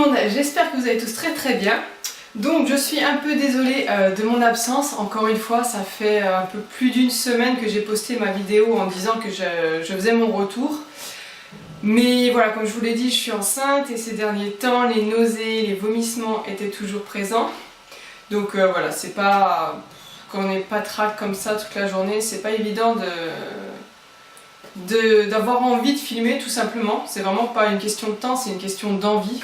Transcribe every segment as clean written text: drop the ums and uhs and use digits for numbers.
monde, j'espère que vous allez tous très bien. Donc je suis un peu désolée de mon absence, encore une fois ça fait un peu plus d'une semaine que j'ai posté ma vidéo en disant que je faisais mon retour. Mais voilà, comme je vous l'ai dit, je suis enceinte et ces derniers temps les nausées, les vomissements étaient toujours présents. Donc voilà, c'est pas... quand on n'est pas trac comme ça toute la journée, c'est pas évident d'avoir envie de filmer tout simplement. C'est vraiment pas une question de temps, c'est une question d'envie.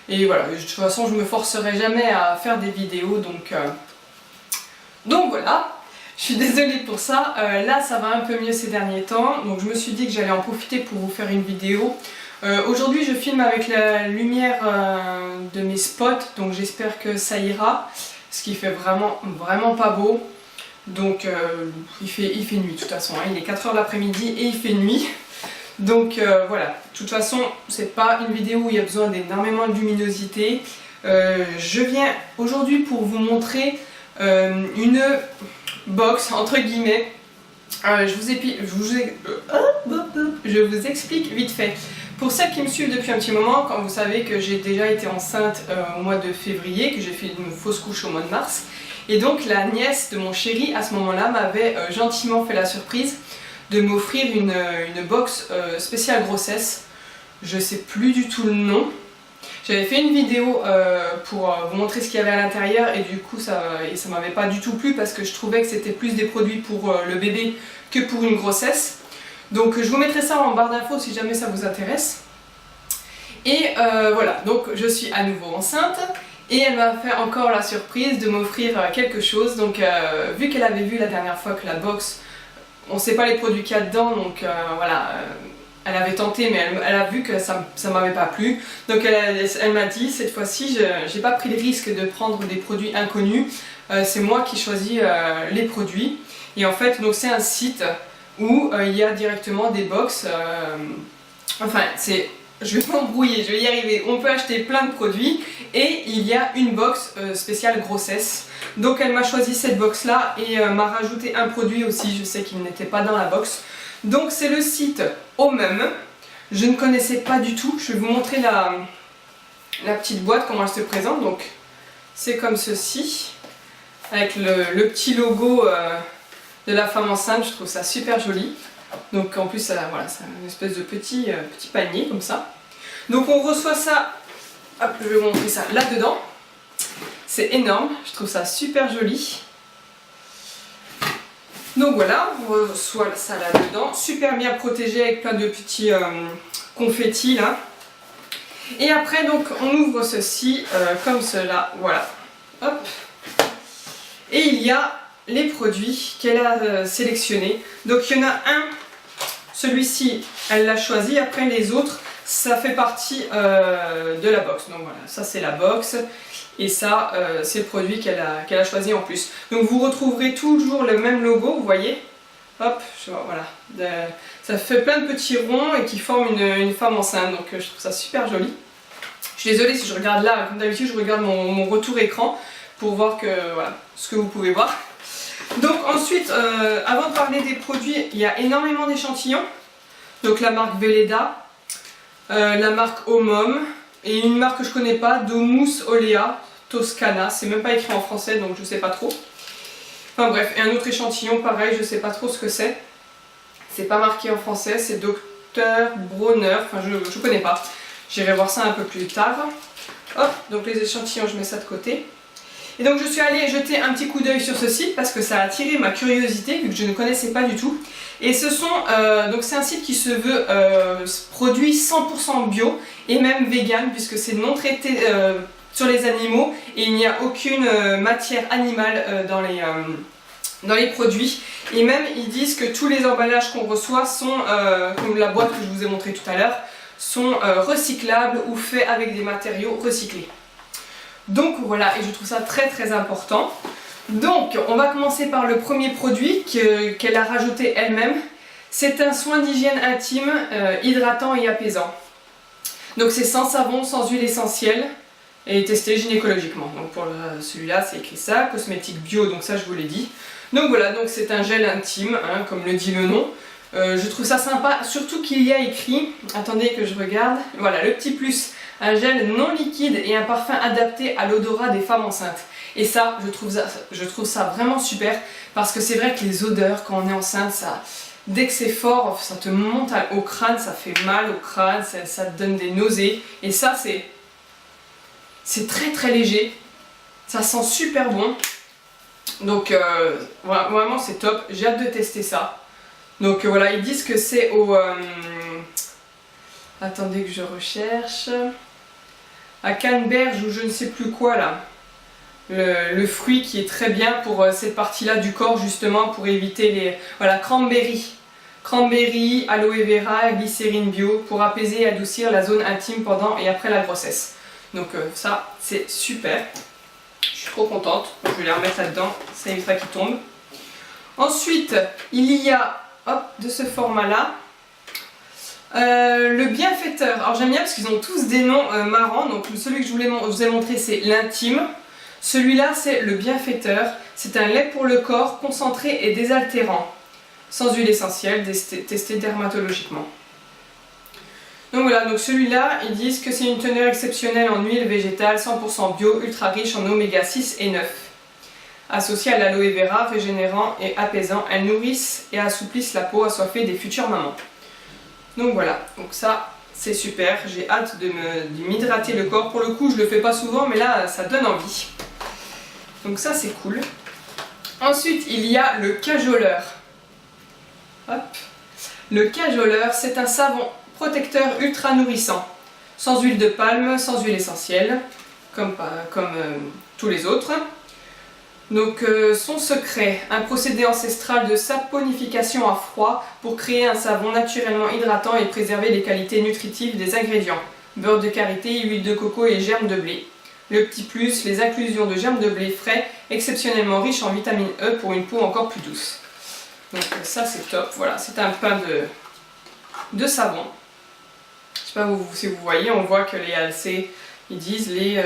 Et voilà, de toute façon je me forcerai jamais à faire des vidéos, donc voilà. Je suis désolée pour ça, là ça va un peu mieux ces derniers temps, donc je me suis dit que j'allais en profiter pour vous faire une vidéo. Aujourd'hui je filme avec la lumière de mes spots, donc j'espère que ça ira, ce qui fait vraiment pas beau. Donc il fait nuit de toute façon, hein. Il est 4 h de l'après-midi et il fait nuit. Donc voilà, de toute façon c'est pas une vidéo où il y a besoin d'énormément de luminosité. Je viens aujourd'hui pour vous montrer une box entre guillemets. Je vous explique vite fait. Pour celles qui me suivent depuis un petit moment, quand vous savez que j'ai déjà été enceinte au mois de février, que j'ai fait une fausse couche au mois de mars, et donc la nièce de mon chéri à ce moment-là m'avait gentiment fait la surprise de m'offrir une box spéciale grossesse. Je sais plus du tout le nom. J'avais fait une vidéo pour vous montrer ce qu'il y avait à l'intérieur et du coup ça m'avait pas du tout plu parce que je trouvais que c'était plus des produits pour le bébé que pour une grossesse. Donc je vous mettrai ça en barre d'infos si jamais ça vous intéresse. Et voilà, donc je suis à nouveau enceinte et elle m'a fait encore la surprise de m'offrir quelque chose. Donc vu qu'elle avait vu la dernière fois que la box, on sait pas les produits qu'il y a dedans, donc voilà, elle avait tenté mais elle a vu que ça m'avait pas plu. Donc elle m'a dit cette fois-ci, j'ai pas pris le risque de prendre des produits inconnus, c'est moi qui choisis les produits. Et en fait donc c'est un site où il y a directement des box, enfin c'est... Je vais m'embrouiller, je vais y arriver. On peut acheter plein de produits et il y a une box spéciale grossesse. Donc elle m'a choisi cette box là et m'a rajouté un produit aussi, je sais qu'il n'était pas dans la box. Donc c'est le site Omum. Je ne connaissais pas du tout. Je vais vous montrer la petite boîte, comment elle se présente. Donc c'est comme ceci, avec le petit logo de la femme enceinte. Je trouve ça super joli. Donc en plus voilà, c'est une espèce de petit panier comme ça. Donc on reçoit ça, hop, je vais vous montrer ça là-dedans. C'est énorme, je trouve ça super joli. Donc voilà, on reçoit ça là-dedans, super bien protégé avec plein de petits confettis là. Et après donc on ouvre ceci comme cela, voilà. Hop. Et il y a les produits qu'elle a sélectionnés. Donc il y en a un, celui-ci elle l'a choisi, après les autres ça fait partie de la box. Donc voilà, ça c'est la box et ça c'est le produit qu'elle a choisi en plus. Donc vous retrouverez toujours le même logo, vous voyez. Hop, voilà, ça fait plein de petits ronds et qui forment une femme enceinte, donc je trouve ça super joli. Je suis désolée si je regarde là, comme d'habitude je regarde mon retour écran pour voir que, voilà, ce que vous pouvez voir. Donc ensuite, avant de parler des produits, il y a énormément d'échantillons. Donc la marque Velleda, la marque Omum et une marque que je connais pas, Domus Olea Toscana. C'est même pas écrit en français donc je sais pas trop. Enfin bref, et un autre échantillon pareil, je sais pas trop ce que c'est. C'est pas marqué en français, c'est Dr Bronner, enfin je connais pas. J'irai voir ça un peu plus tard. Hop, donc les échantillons, je mets ça de côté. Et donc je suis allée jeter un petit coup d'œil sur ce site parce que ça a attiré ma curiosité vu que je ne connaissais pas du tout. Et ce sont donc c'est un site qui se veut produit 100% bio et même vegan puisque c'est non traité sur les animaux et il n'y a aucune matière animale dans les produits. Et même ils disent que tous les emballages qu'on reçoit sont, comme la boîte que je vous ai montré tout à l'heure, sont recyclables ou faits avec des matériaux recyclés. Donc voilà, et je trouve ça très important. Donc on va commencer par le premier produit qu'elle a rajouté elle-même. C'est un soin d'hygiène intime, hydratant et apaisant. Donc c'est sans savon, sans huile essentielle et testé gynécologiquement. Donc pour celui-là c'est écrit ça, cosmétique bio, donc ça je vous l'ai dit. Donc voilà, donc c'est un gel intime, hein, comme le dit le nom. Je trouve ça sympa, surtout qu'il y a écrit, attendez que je regarde, voilà le petit plus un gel non liquide et un parfum adapté à l'odorat des femmes enceintes. Et ça, je trouve ça vraiment super parce que c'est vrai que les odeurs quand on est enceinte, dès que c'est fort, ça te monte au crâne, ça fait mal au crâne, ça te donne des nausées. Et ça, c'est très très léger, ça sent super bon. Donc vraiment c'est top, j'ai hâte de tester ça. Donc voilà, ils disent que c'est au... attendez que je recherche... à canneberge ou je ne sais plus quoi là. Le fruit qui est très bien pour cette partie-là du corps justement pour éviter les... Voilà, cranberry. Cranberry, aloe vera, glycérine bio pour apaiser et adoucir la zone intime pendant et après la grossesse. Donc ça, c'est super. Je suis trop contente. Je vais les remettre là-dedans, ça évitera qu'ils tombent. Ensuite, il y a, hop, de ce format-là, le bienfaiteur. Alors j'aime bien parce qu'ils ont tous des noms marrants. Donc celui que je vous ai montré, c'est l'intime. Celui-là, c'est le bienfaiteur. C'est un lait pour le corps concentré et désaltérant. Sans huile essentielle, testé dermatologiquement. Donc voilà, donc celui-là, ils disent que c'est une teneur exceptionnelle en huile végétale 100% bio, ultra riche en oméga 6 et 9. Associée à l'aloe vera, régénérant et apaisant, elles nourrissent et assouplissent la peau assoiffée des futures mamans. Donc voilà, donc ça c'est super, j'ai hâte de m'hydrater le corps. Pour le coup, je le fais pas souvent, mais là ça donne envie. Donc ça c'est cool. Ensuite, il y a le cajoleur. Hop. Le cajoleur, c'est un savon protecteur ultra nourrissant, sans huile de palme, sans huile essentielle, comme tous les autres. Donc son secret, un procédé ancestral de saponification à froid pour créer un savon naturellement hydratant et préserver les qualités nutritives des ingrédients. Beurre de karité, huile de coco et germes de blé. Le petit plus, les inclusions de germes de blé frais, exceptionnellement riches en vitamine E pour une peau encore plus douce. Donc ça c'est top, voilà, c'est un pain de savon. Je sais pas si vous voyez, on voit que les ALC, ils disent les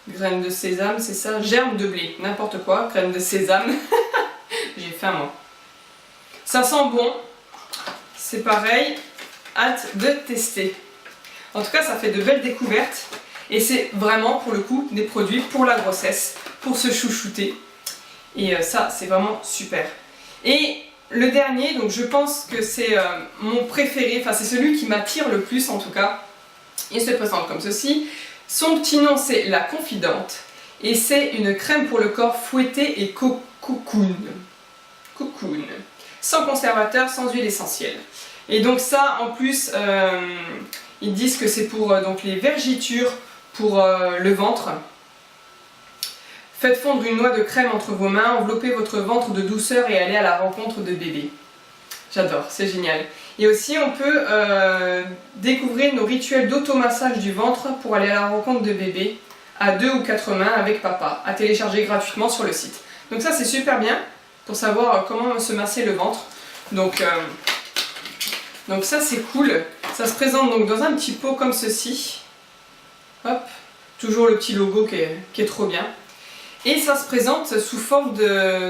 graines de sésame, c'est ça? Germes de blé, n'importe quoi, graines de sésame. J'ai faim moi. Ça sent bon, c'est pareil, hâte de tester. En tout cas, ça fait de belles découvertes et c'est vraiment pour le coup des produits pour la grossesse, pour se chouchouter. Et ça, c'est vraiment super. Et le dernier, donc je pense que c'est mon préféré, enfin c'est celui qui m'attire le plus en tout cas. Il se présente comme ceci. Son petit nom c'est la Confidente et c'est une crème pour le corps fouetté et cocoon. Cocoon. Sans conservateur, sans huile essentielle. Et donc ça en plus, ils disent que c'est pour donc les vergitures, pour le ventre. Faites fondre une noix de crème entre vos mains, enveloppez votre ventre de douceur et allez à la rencontre de bébé. J'adore, c'est génial. Et aussi on peut découvrir nos rituels d'automassage du ventre pour aller à la rencontre de bébé à 2 ou 4 mains avec papa, à télécharger gratuitement sur le site. Donc ça c'est super bien pour savoir comment se masser le ventre. Donc ça c'est cool. Ça se présente donc dans un petit pot comme ceci. Hop, toujours le petit logo qui est trop bien. Et ça se présente sous forme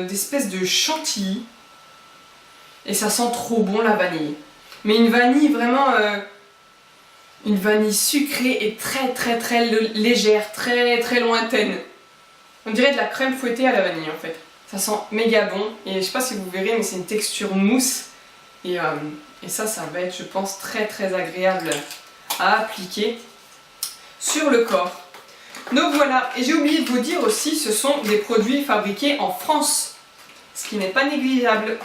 d'espèce de chantilly. Et ça sent trop bon la vanille. Mais une vanille vraiment... une vanille sucrée et très très très légère, très très lointaine. On dirait de la crème fouettée à la vanille en fait. Ça sent méga bon. Et je sais pas si vous verrez, mais c'est une texture mousse. Et ça va être, je pense, très très agréable à appliquer sur le corps. Donc voilà, et j'ai oublié de vous dire aussi, ce sont des produits fabriqués en France, ce qui n'est pas négligeable.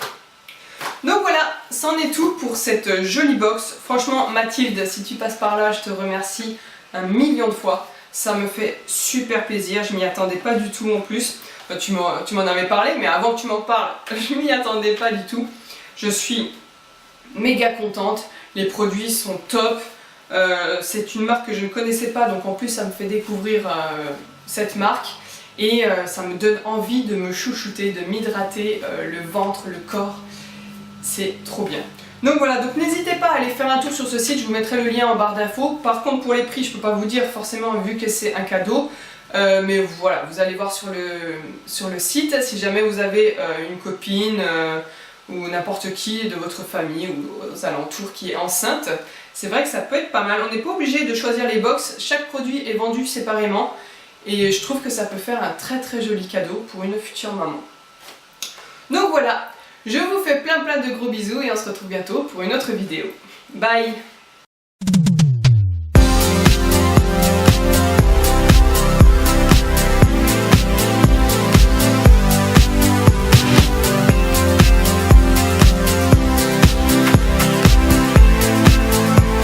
Donc voilà, c'en est tout pour cette jolie box. Franchement Mathilde, si tu passes par là, je te remercie 1 000 000 de fois. Ça me fait super plaisir, je m'y attendais pas du tout en plus. Tu m'en avais parlé, mais avant que tu m'en parles, je m'y attendais pas du tout. Je suis méga contente, les produits sont top. C'est une marque que je ne connaissais pas, donc en plus ça me fait découvrir cette marque et ça me donne envie de me chouchouter, de m'hydrater le ventre, le corps, c'est trop bien. Donc voilà, donc n'hésitez pas à aller faire un tour sur ce site, je vous mettrai le lien en barre d'infos. Par contre pour les prix je peux pas vous dire forcément vu que c'est un cadeau, mais voilà, vous allez voir sur le site si jamais vous avez une copine ou n'importe qui de votre famille ou aux alentours qui est enceinte. c'est vrai que ça peut être pas mal. On n'est pas obligé de choisir les box, chaque produit est vendu séparément et je trouve que ça peut faire un très très joli cadeau pour une future maman. Donc voilà, je vous fais plein de gros bisous et on se retrouve bientôt pour une autre vidéo. Bye!